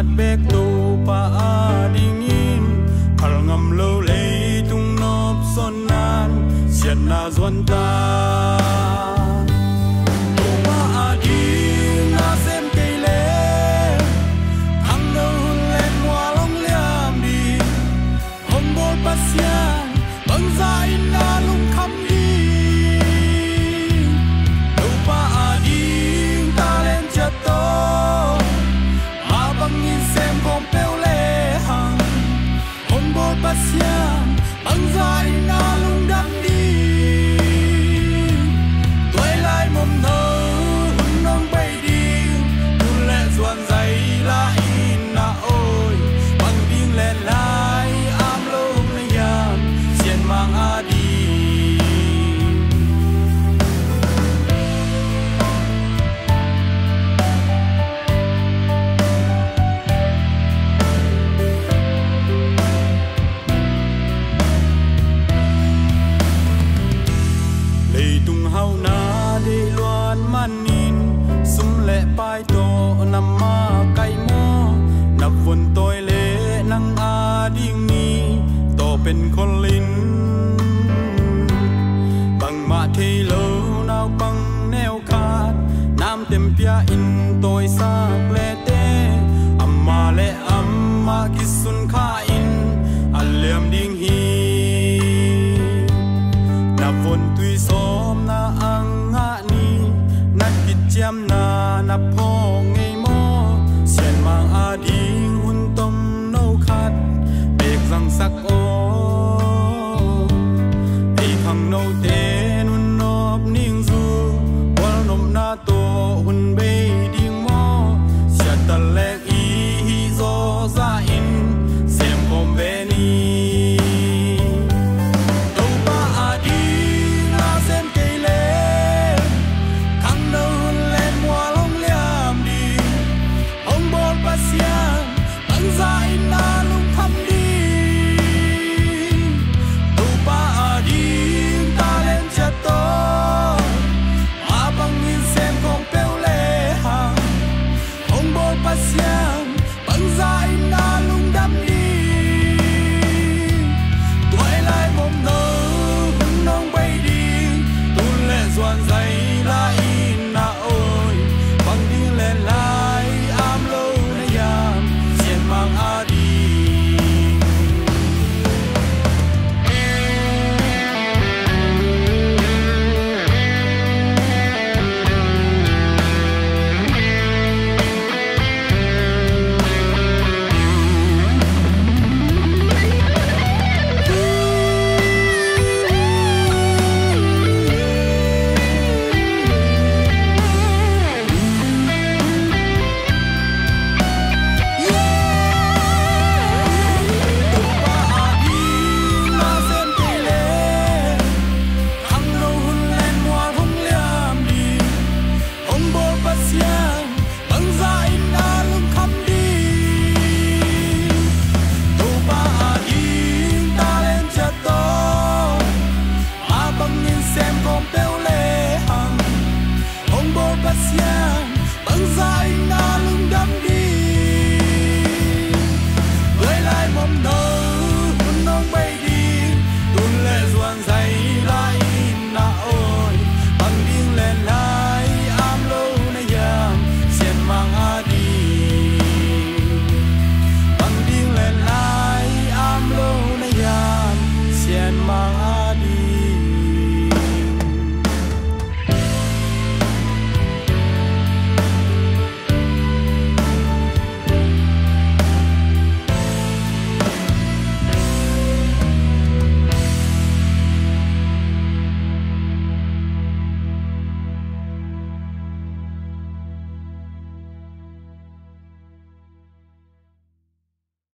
at bek to pa adingin al ngam lo le tung nop son nan siat na zon ta to pa ading na sem ke le ang lo len wa long liam di hong bol pasian bang zai na lung kham di to pa ading ta len cha to xem con bèo lê hằng hôn bột bát xiang băng dài na lung đắm đi tuổi lại mồm thơ hôn nông bay đi tuôn lệ doan dày la in na ôi băng điên lệ lại am lông lê yam xiên mang a đi hau na de luan manin sum le pai to nam ma kai mo na vun toi le nang a ding ni to pen kon lin bang ma thei lo nau bang neo khat nam tem pia in toi sak le te amma kisun kha in aliam ding hi na vun tui som na ang nga ni na kitjam na na phong ngei mo xian mang a ding hun tom no khat bek răng sắc o ei khang no te nun nop ning zu wal nom na to hun be ding mo sia ta lek i hi zo za in sem kom ve ni băng dài na lung đắm đi